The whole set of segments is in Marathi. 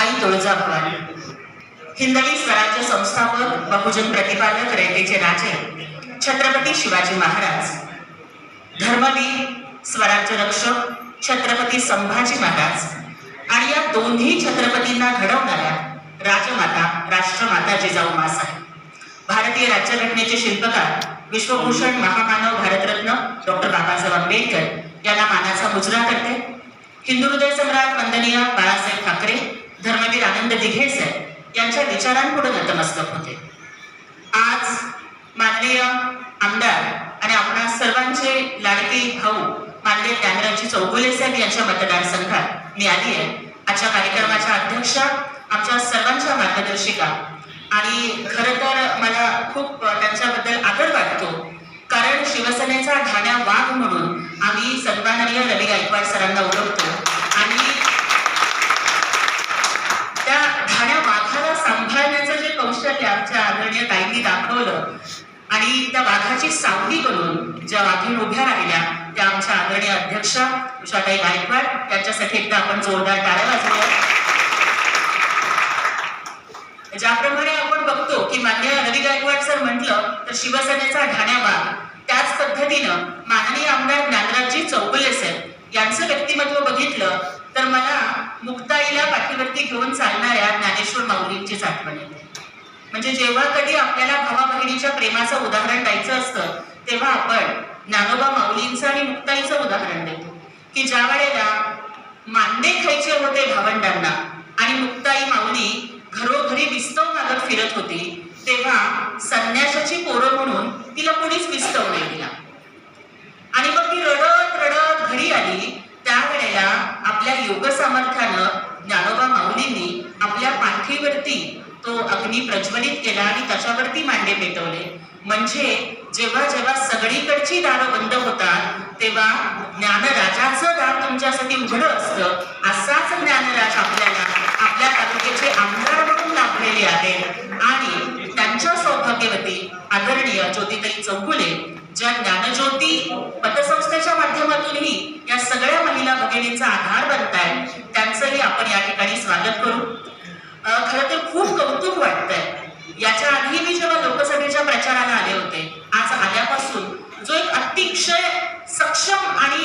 आई तुळजाभवानी, हिंदवी स्वराज्य संस्थापक, बहुजन प्रतिपादक, रयतेचे राजे छत्रपती शिवाजी महाराज, धर्मवीर, स्वराज्य रक्षक छत्रपती संभाजी महाराज आणि या दोन्ही छत्रपतींना घडवणाऱ्या राजमाता, राष्ट्रमाता जिजाऊ माँसाहेब, भारतीय राज्यघटनेचे शिल्पकार, विश्वभूषण, महामानव, भारतरत्न डॉक्टर बाबासाहेब आंबेडकर यांना मानाचा मुजरा करते. हिंदू हृदय सम्राट वंदनीय बाळासाहेब ठाकरे, धर्मवीर आनंद दिघे साहेब यांच्या विचारांपुढे नतमस्तक होते. आज माननीय आमदार आणि आपणा सर्वांचे लाडके भाऊ माननीय ज्ञानरावजी चौगुले साहेब यांच्या मतदारसंघात मी आली आहे. आजच्या कार्यक्रमाच्या अध्यक्षा, आमच्या सर्वांच्या मार्गदर्शिका, आणि खरं तर मला खूप त्यांच्याबद्दल आदर वाटतो, कारण शिवसेनेचा ढाण्या वाघ म्हणून आम्ही सन्माननीय रवी गायकवाड सरांना ओळखतो आणि त्या ढाण्या वाघाला सांभाळण्याचं जे कौशल्य आमच्या आदरणीय ताईंनी दाखवलं आणि त्या वाघाची सावली करून ज्या वाघीण उभ्या राहिल्या त्या आमच्या आदरणीय अध्यक्षा उषाताई गायकवाड, त्यांच्यासाठी एकदा आपण जोरदार टाळ्या वाजवूया. ज्याप्रमाणे आपण बघतो की मान्य रवी गायकवाड सर म्हटलं तर शिवसेनेचा ढाण्या वाघ, त्याच पद्धतीनं माननीय आमदार ज्ञानरावजी चौगुले साहेब यांचं व्यक्तिमत्व बघितलं तर मला मुक्ताईला पाठीवरती घेऊन चालणाऱ्या ज्ञानेश्वर माऊलींचीच आठवण येते. म्हणजे जेव्हा कधी आपल्याला भावा बहिणीच्या प्रेमाचं उदाहरण द्यायचं असतं तेव्हा आपण ज्ञानोबा माऊलींचं आणि मुक्ताईचं उदाहरण देतो की ज्या वेळेला मांडे खायचे होते भावंडांना आणि मुक्ताई माऊली घरोघरी विस्तव मागत फिरत होती, तेव्हा संन्यासाची पोरं म्हणून तिला कोणीच विस्तव नाही दिला आणि मग ती रडत रडत घरी आली. त्यावेळेला आपल्या योग सामर्थ्यानं ज्ञानोबा माऊलींनी आपल्या पाठीवरती तो अग्नी प्रज्वलित केला आणि त्याच्यावरती मांडे पेटवले. म्हणजे जेव्हा जेव्हा सगळीकडची दारं बंद होतात तेव्हा ज्ञानराजाचं दार तुमच्यासाठी उघडं असतं. असाच ज्ञानराज आपल्याला आपल्या तालुक्याचे आमदार म्हणून लाभलेले आहेत आणि त्यांच्या सौभाग्यवती आदरणीय ज्योतिताई चौगुले ज्या ज्ञानज्योती पतसंस्थेच्या माध्यमातूनही या सगळ्या महिला भगिनींचा आधार बनतायत, त्यांचंही आपण या ठिकाणी स्वागत करू. खरं तर खूप कौतुक वाटतंय. याच्या आधी मी जेव्हा लोकसभेच्या प्रचाराला आले होते, आज आल्यापासून जो एक अतिशय सक्षम आणि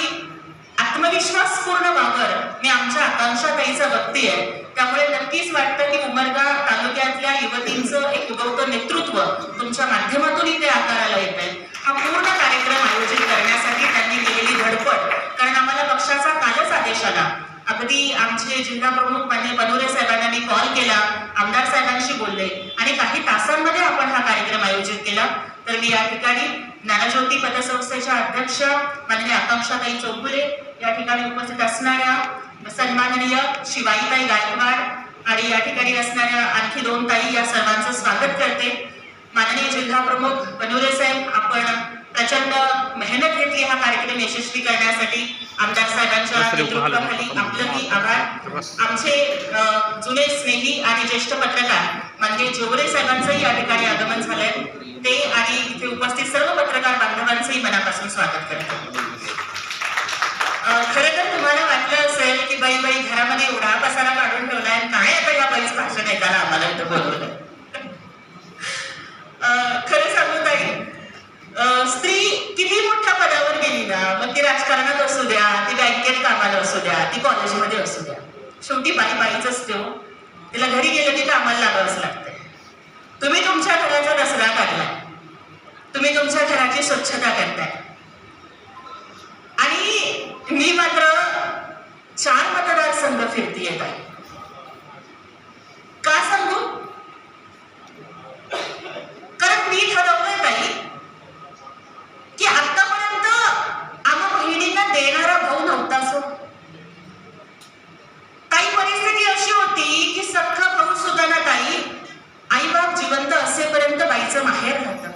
आत्मविश्वासपूर्ण वावर मी आमच्या आकांक्षाताईचा बघतेय, त्यामुळे नक्कीच वाटतं की उमरगा तालुक्यातल्या युवतींचं एक उगवतं नेतृत्व तुमच्या माध्यमातूनही ते आकाराला येत आहे. हा पूर्ण कार्यक्रम आयोजित करण्यासाठी त्यांनी केलेली धडपड, कारण आम्हाला पक्षाचा कालच आदेश आला. अगदी आमचे जिल्हा प्रमुख मान्य बनोरे साहेबांना मी कॉल केला, आमदार साहेबांशी बोलले आणि काही तासांमध्ये आपण हा कार्यक्रम आयोजित केला. तर मी या ठिकाणी ज्ञानज्योती पतसंस्थेच्या अध्यक्ष माननीय आकांक्षाताई चौगुले, या ठिकाणी उपस्थित असणाऱ्या सन्माननीय शिवाईताई गायकवाड आणि या ठिकाणी असणाऱ्या आणखी दोन ताई, या सर्वांचं स्वागत करते. माननीय जिल्हा प्रमुख बनोरे साहेब, आपण प्रचंड मेहनत घेतली हा कार्यक्रम यशस्वी करण्यासाठी. आमदार साहेबांच्या नेतृत्वाखाली आपलंही आभार. आमचे जुने स्नेही आणि ज्येष्ठ पत्रकार माननीय जोगरे साहेबांचंही या ठिकाणी आगमन झालंय. ते आणि इथे उपस्थित सर्व पत्रकार बांधवांचंही मनापासून स्वागत करतो. खरं तर तुम्हाला वाटलं असेल की बाई घरामध्ये एवढा पसारा काढून ठेवलाय, काय आता या बाईच भाषण ऐकायला आम्हाला इथं बोलवलं. खरं सांगू ताई, स्त्री किती मोठ्या पदावर गेली ना, मग ती राजकारणात असू द्या, ती बँकेत कामाला असू द्या, ती कॉलेजमध्ये असू द्या, शेवटी बाईच असते हो. तिला घरी गेलं की कामाला लागावंच लागतंय. तुम्ही तुमच्या घराचा दसरा काढलाय, तुम्ही तुमच्या घराची स्वच्छता करताय आणि मी मात्र 4 मतदारसंघ फिरती येत आहे. का सांगू? कारण मी ठरवलंय ताई की आतापर्यंत आम्हा बहिणींना देणारा भाऊ नव्हताच. काही परिस्थिती अशी होती की सख्खा भाऊ सुद्धा ना ताई, आई बाप जिवंत असेपर्यंत बाईचं माहेर राहतं.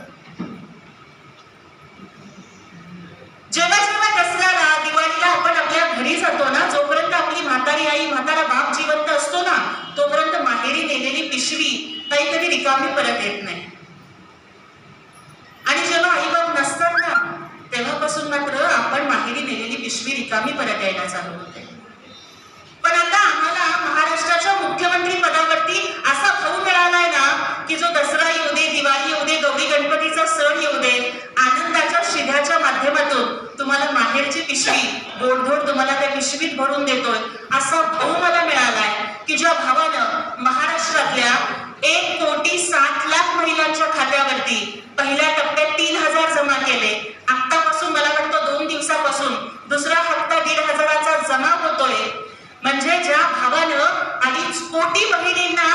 जेव्हा जेव्हा दसऱ्याला, दिवाळीला आपण आपल्या घरी जातो ना, जोपर्यंत आपली म्हातारी आई, म्हातारा बाप जिवंत असतो ना, तोपर्यंत माहेरी नेलेली पिशवी ताई कधी रिकामी परत येत नाही. आणि जेव्हा आई बाप नसतात ना, तेव्हापासून मात्र आपण माहेरी नेलेली पिशवी रिकामी परत यायला चालू होते. पण आता आम्हाला महाराष्ट्राच्या मुख्यमंत्री शिध्याच्या माध्यमातून तुम्हाला माहेरची पिशवी गोडधोड तुम्हाला त्या पिशवीत भरून देतोय असा भाऊ मला मिळालाय की ज्या भावानं महाराष्ट्रातल्या 1,60,00,000 महिलांच्या खात्यावरती पहिल्या टप्प्यात 3,000 जमा केले. आतापासून मला वाटतं 2 दिवसापासून दुसरा हप्ता 1,500चा जमा होतोय. म्हणजे ज्या भावानं 2.5 कोटी बहिणींना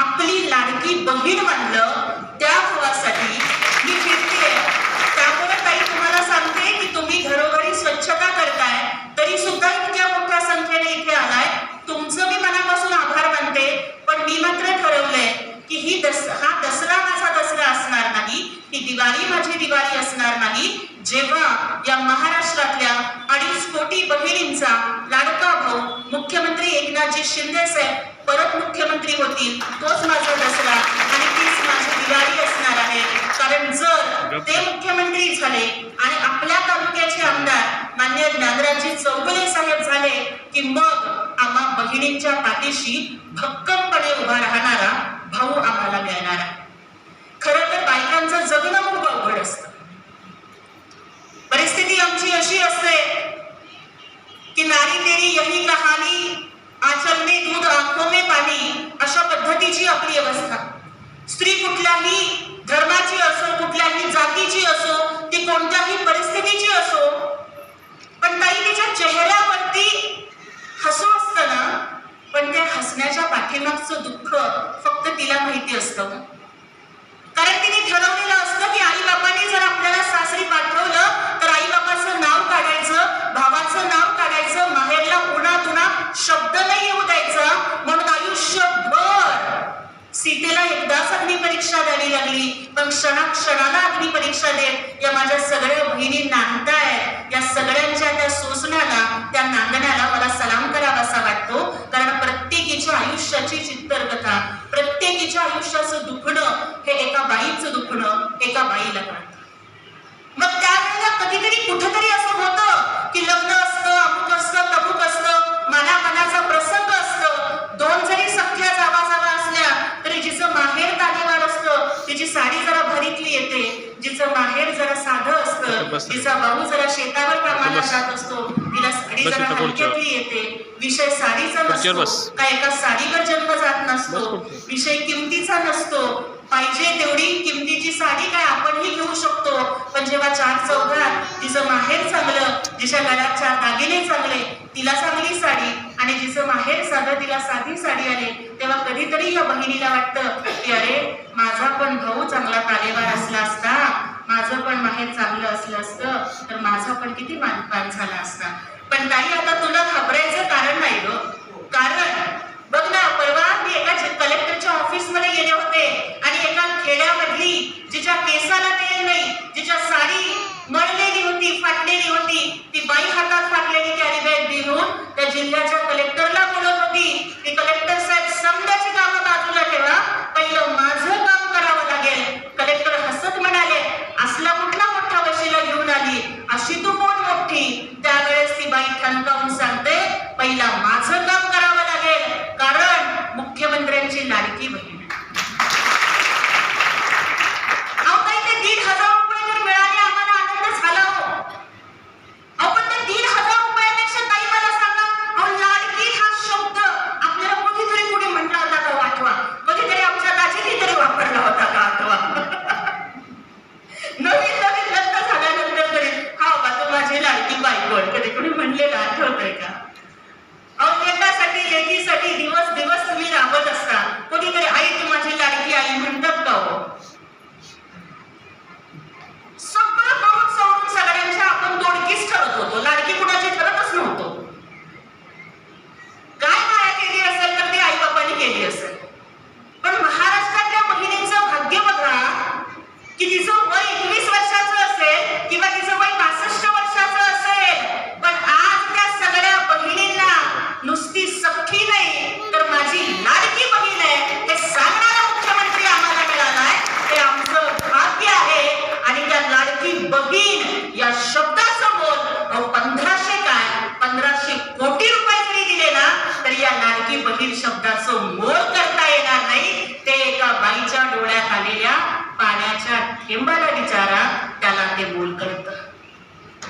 आपली लाडकी बहीण मानलं त्या भावासाठी मी फिरते. त्यामुळे ताई तुम्हाला सांगते की तुम्ही घरोघरी स्वच्छता करताय तरी सुद्धा इतक्या मोठ्या संख्येने इथे आलाय. तुमचं मी मनापासून आभार मानते. पण मी मात्र ठरवलंय की हा दसरा माझा दसरा असणार नाही, ही दिवाळी माझी दिवाळी असणार नाही जेव्हा या महाराष्ट्रातल्या 2.5 कोटी बहिणींचा लाडका भाऊ मुख्यमंत्री एकनाथजी शिंदे साहेब परत मुख्यमंत्री होतील. तोच माझा दसरा आणि तीच माझी दिवाळी असणार आहे. कारण जर ते मुख्यमंत्री झाले आणि आपल्या तालुक्याचे आमदार माननीय ज्ञानराजजी चौगुले साहेब झाले की मग आम्हा बहिणींच्या पाठीशी भक्कमपणे उभा राहणारा भाऊ आम्हाला मिळणार आहे. खरं तर बायकांचं जगणं खूप अवघड असतं. परिस्थिती आमची अशी असते की नारी तेरी यही कहाणी, आंचल में दूध आंखों में पाणी, अशा पद्धतीची आपली अवस्था. स्त्री कुठल्याही धर्माची असो, कुठल्याही जातीची असो, ती कोणत्याही परिस्थितीची असो, पण ताई तिच्या चेहऱ्यावरती हसू असतं ना, पण त्या हसण्याच्या पाठीमागचं दुःख फक्त तिला माहिती असतं. कारण तिने ठरवलेलं असतं की आई बाबांनी जर आपल्याला सासरी पाठवलं तर आई बाबाचं नाव काढायचं, भावाचं नाव काढायचं, माहेरला उन्हा शब्द नाही येऊ द्यायचा. म्हणून आयुष्यभर सीतेला एकदाच अग्निपरीक्षा द्यावी लागली, पण क्षणाला अग्निपरीक्षा देत या माझ्या सगळ्या बहिणी नांदतायत. या सगळ्यांच्या त्या सोसण्याला, त्या नांदण्याला मला सलाम करावासा वाटतो. कारण प्रत्येकीच्या आयुष्याची चित्रकथा, प्रत्येकीच्या आयुष्याचं दुखणं हे एका बाईचं दुखणं एका बाईला कळतं. मग त्यावेळेला कधीतरी कुठेतरी असं होतं की लग्न असतं, अमुक असतं, तमुक असतं, मनाचा प्रसंग असतं. 2 जरी सख्या जावा असल्या तरी जिचं माहेर दाणेवार असतं तिची साडी जरा भरीतली येते, जिचं माहेर जरा साधं असतं, जिचा भाऊ जरा शेतावर कामाला जात असतो तिला साडी जरा हलक्यातली येते. विषय साडीचा नसतो, काय एका साडीवर जन्म जात नसतो, विषय किमतीचा नसतो. पाहिजे तेवढी किमतीची साडी काय आपणही घेऊ शकतो, पण जेव्हा 4 चौघात जिचं माहेर चांगलं, जिच्या गळ्यात 4 दागिने चांगले तिला चांगली साडी आणि जिचं माहेर साधं तिला साधी साडी आली, तेव्हा कधीतरी या बहिणीला वाटतं की अरे माझा पण भाऊ चांगला तालेवार असला असता, माझं पण माहेर चांगलं असलं असतं तर माझा पण किती मानपान झाला असता. पण ताई आता तुला घाबरायचं कारण नाही ग. कारण बघ ना, परवा मी एका कलेक्टरच्या ऑफिसमध्ये गेले होते आणि एका खेड्यामधली जिच्या केसाला तेल नाही, जिच्या साडी मळलेली होती, फाटलेली होती, ती बाई हातात फाटलेली कॅरी बॅग घेऊन त्या जिल्ह्याच्या कलेक्टरला बोलत होती की कलेक्टर साहेब समजाची कामं बाजूला ठेवा, पहिलं माझं काम करावं लागेल. कलेक्टर हसत म्हणाले असला कुठला मोठा वशिला घेऊन आली, अशी तू कोण मोठी. त्यावेळेस ती बाई ठणकावून सांगते पहिला माझं काम करावं लागेल, कारण मुख्यमंत्र्यांची लाडकी बहीण. लेकीसाठी दिवस दिवस तुम्ही राबत असता. कोणीतरी आई तू माझी लाडकी आई म्हणतात का हो? सगळं करून सोडून सगळ्यांच्या आपण दोडकीच ठरत होतो, लाडकी कुणाची ठरतच नव्हतो. काय माया केली असेल तर ती आई बाबांनी केली असेल. पण महाराष्ट्रातल्या बहिणींचं भाग्य बघा की तिचं वय 21 वर्षाचं असेल किंवा तिचं वय 65 वर्षाचं असेल, पण आज त्या सगळ्या बहिणींना नुसती सख्खी नाही तर माझी लाडकी बहीण आहे हे सांगणारा मुख्यमंत्री आम्हाला मिळालाय. हे आमचं भाग्य आहे. आणि त्या लाडकी बहीण या शब्दाचं मोल 1500 काय 1500 कोटी रुपये जरी दिले ना तरी या लाडकी बहीण शब्दाचं मोल करता येणार नाही. ते एका बाईच्या डोळ्यात आलेल्या पाण्याच्या थेंबाला विचारा